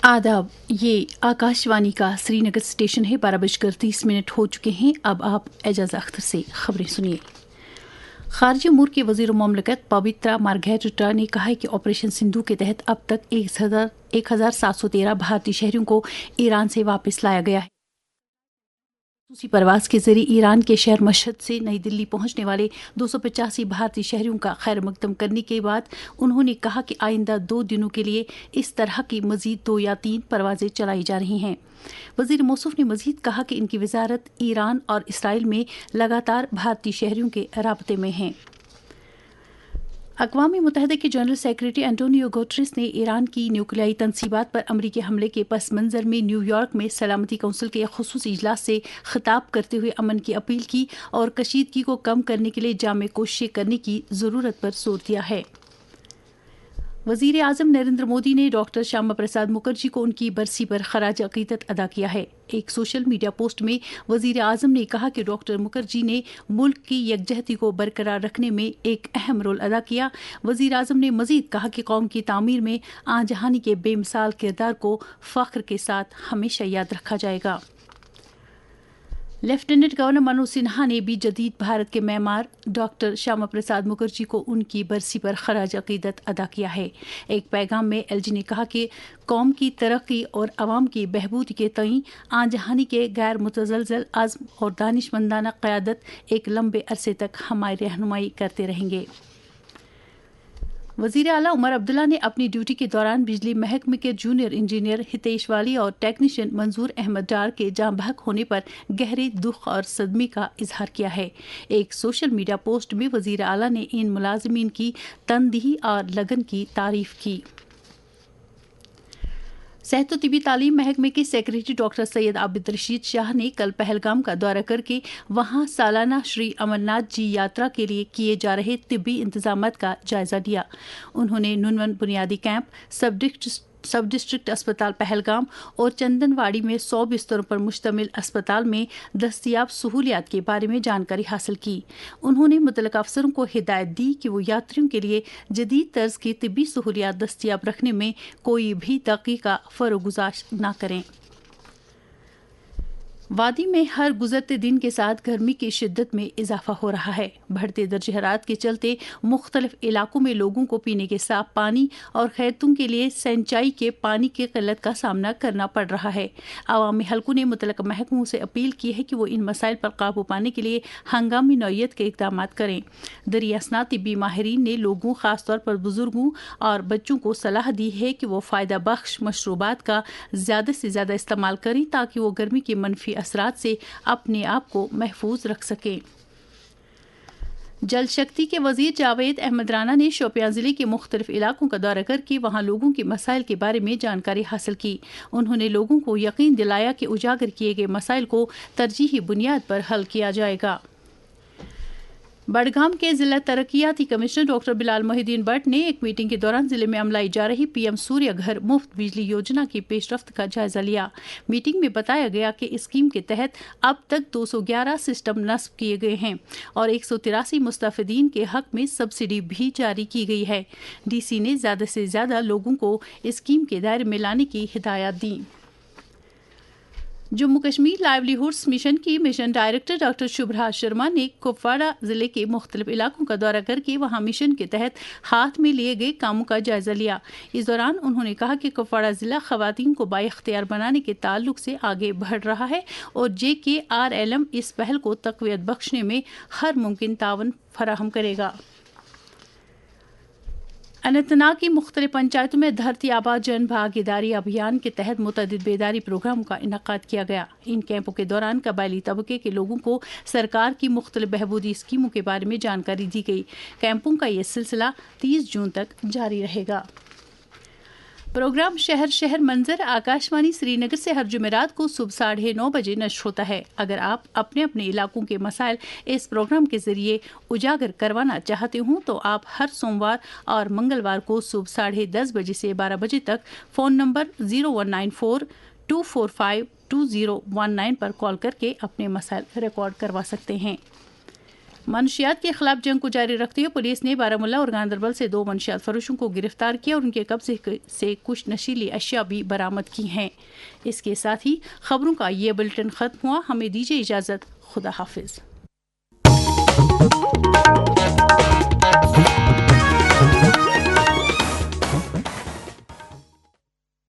आदाब, ये आकाशवाणी का श्रीनगर स्टेशन है। 12:30 हो चुके हैं। अब आप एजाज अख्तर से खबरें सुनिए। खारजी अमूर के वजीर ममलकत पवित्रा मार्घेटा ने कहा है कि ऑपरेशन सिंधु के तहत अब तक 1713 भारतीय शहरियों को ईरान से वापस लाया गया है। दूसरी परवाज के जरिए ईरान के शहर मशहद से नई दिल्ली पहुंचने वाले 285 भारतीय शहरियों का खैर मकदम करने के बाद उन्होंने कहा कि आइंदा 2 दिनों के लिए इस तरह की मजीद 2 या 3 परवाजें चलाई जा रही हैं। वजीर मौसूफ ने मजीद कहा कि इनकी वजारत ईरान और इसराइल में लगातार भारतीय शहरियों के राब्ते में है। अक़वाम मुत्तहिदा के जनरल सेक्रेटरी एंटोनियो गुटेरेस ने ईरान की न्यूक्लियाई तनसीबात पर अमरीकी हमले के पस मंज़र में न्यूयॉर्क में सलामती कौंसिल के ख़ुसूसी इजलास से खिताब करते हुए अमन की अपील की और कशीदगी को कम करने के लिए जामे कोशिशें करने की ज़रूरत पर जोर दिया है। वज़ीर आज़म नरेंद्र मोदी ने डॉक्टर श्यामा प्रसाद मुखर्जी को उनकी बरसी पर खराज अक़ीदत अदा किया है। एक सोशल मीडिया पोस्ट में वज़ीर आज़म ने कहा कि डॉक्टर मुखर्जी ने मुल्क की यकजहती को बरकरार रखने में एक अहम रोल अदा किया। वज़ीर आज़म ने मज़ीद कहा कि कौम की तामीर में आजहानी के बेमिसाल किरदार को फ़ख्र के साथ हमेशा याद रखा जाएगा। लेफ्टिनेंट गवर्नर मनोज सिन्हा ने भी जदीद भारत के मेमार डॉक्टर श्यामा प्रसाद मुखर्जी को उनकी बरसी पर खराज अक़ीदत अदा किया है। एक पैगाम में एलजी ने कहा कि कौम की तरक्की और अवाम की बहबूद के तईं आजहानी के गैर मुतज़लज़ल अज़्म और दानिशमंदाना क़यादत एक लंबे अरसे तक हमारी रहनुमाई करते रहेंगे। वज़ीर आला उमर अब्दुल्ला ने अपनी ड्यूटी के दौरान बिजली महकमे के जूनियर इंजीनियर हितेश वाली और टेक्नीशियन मंजूर अहमद डार के जाँ बहक होने पर गहरे दुख और सदमे का इजहार किया है। एक सोशल मीडिया पोस्ट में वज़ीर आला ने इन मुलाजिमीन की तनदही और लगन की तारीफ की। सेहत तिबी तालीम महकमे के सेक्रेटरी डॉक्टर सैयद आबिद रशीद शाह ने कल पहलगाम का दौरा करके वहां सालाना श्री अमरनाथ जी यात्रा के लिए किए जा रहे तिब्बी इंतजामात का जायजा लिया। उन्होंने नुनवन बुनियादी कैंप, सब डिस्ट्रिक्ट अस्पताल पहलगाम और चंदनवाड़ी में 100 बिस्तरों पर मुश्तमिल अस्पताल में दस्तयाब सहूलियात के बारे में जानकारी हासिल की। उन्होंने मुतल्लिक़ अफसरों को हिदायत दी कि वो यात्रियों के लिए जदीद तर्ज की तिब्बी सहूलियात दस्तयाब रखने में कोई भी दक़ीक़ा का फ़रोग़ुज़ाश न करें। वादी में हर गुजरते दिन के साथ गर्मी की शिद्दत में इजाफा हो रहा है। बढ़ते दर्जे हरारत के चलते मुख्तलिफ इलाकों में लोगों को पीने के साफ पानी और खैतों के लिए सिंचाई के पानी की किल्लत का सामना करना पड़ रहा है। अवामी हलकों ने मुतल्लिक़ महकमों से अपील की है कि वो इन मसाइल पर काबू पाने के लिए हंगामी नौयत के इक़दाम करें। दरियासना तिब्बी माहिरीन ने लोगों, खासतौर पर बुजुर्गों और बच्चों को सलाह दी है कि वो फ़ायदा बख्श मशरूबात का ज़्यादा से ज़्यादा इस्तेमाल करें ताकि वो गर्मी के मनफी असरात से अपने आप को महफूज रख सकें। जल शक्ति के वजीर जावेद अहमद राना ने शोपियां जिले के मुख्तलिफ इलाकों का दौरा करके वहां लोगों के मसाइल के बारे में जानकारी हासिल की। उन्होंने लोगों को यकीन दिलाया कि उजागर किए गए मसाइल को तरजीही बुनियाद पर हल किया जाएगा। बड़गाम के जिला तरक्याती कमिश्नर डॉक्टर बिलाल मोहिद्दीन भट्ट ने एक मीटिंग के दौरान जिले में अमलाई जा रही पीएम सूर्य घर मुफ्त बिजली योजना की पेशरफ्त का जायजा लिया। मीटिंग में बताया गया कि इस स्कीम के तहत अब तक 211 सिस्टम नस्ब किए गए हैं और 183 मुस्तफिदीन के हक में सब्सिडी भी जारी की गई है। डीसी ने ज़्यादा से ज़्यादा लोगों को इस स्कीम के दायरे में लाने की हिदायत दी। जम्मू कश्मीर लाइवलीहुड्स मिशन की mission director doctor Shubhra Sharma ने कुपवाड़ा जिले के मुख्तलिफ इलाकों का दौरा करके वहां मिशन के तहत हाथ में लिए गए कामों का जायजा लिया। इस दौरान उन्होंने कहा कि कुपवाड़ा जिला खवातीन को बाइख्तियार बनाने के ताल्लुक से आगे बढ़ रहा है और JKRLM इस पहल को तक़वियत बख्शने में हर मुमकिन तावन फराहम करेगा। अनंतनाग की मुख्तलिफ पंचायतों में धरती आबाद जन भागीदारी अभियान के तहत मुतअद्दिद बेदारी प्रोग्रामों का इनकाद किया गया। इन कैंपों के दौरान कबायली तबके के लोगों को सरकार की मुख्तलिफ बहबूदी स्कीमों के बारे में जानकारी दी गई। कैंपों का ये सिलसिला 30 जून तक जारी रहेगा। प्रोग्राम शहर शहर मंजर आकाशवाणी श्रीनगर से हर जुमेरात को सुबह 9:30 बजे नश्र होता है। अगर आप अपने अपने इलाकों के मसाइल इस प्रोग्राम के जरिए उजागर करवाना चाहते हो तो आप हर सोमवार और मंगलवार को सुबह 10:30 बजे से 12 बजे तक फ़ोन नंबर 0194-245-2019 पर कॉल करके अपने मसाइल रिकॉर्ड करवा सकते हैं। منشیات کے خلاف جنگ کو جاری رکھتے ہوئے پولیس نے بارہمولہ اور گاندربل سے 2 منشیات فروشوں کو گرفتار کیا اور ان کے قبضے سے کچھ نشیلی اشیاء بھی برآمد کی ہیں۔ اس کے ساتھ ہی خبروں کا یہ بلٹن ختم ہوا۔ ہمیں دیجیے اجازت، خدا حافظ۔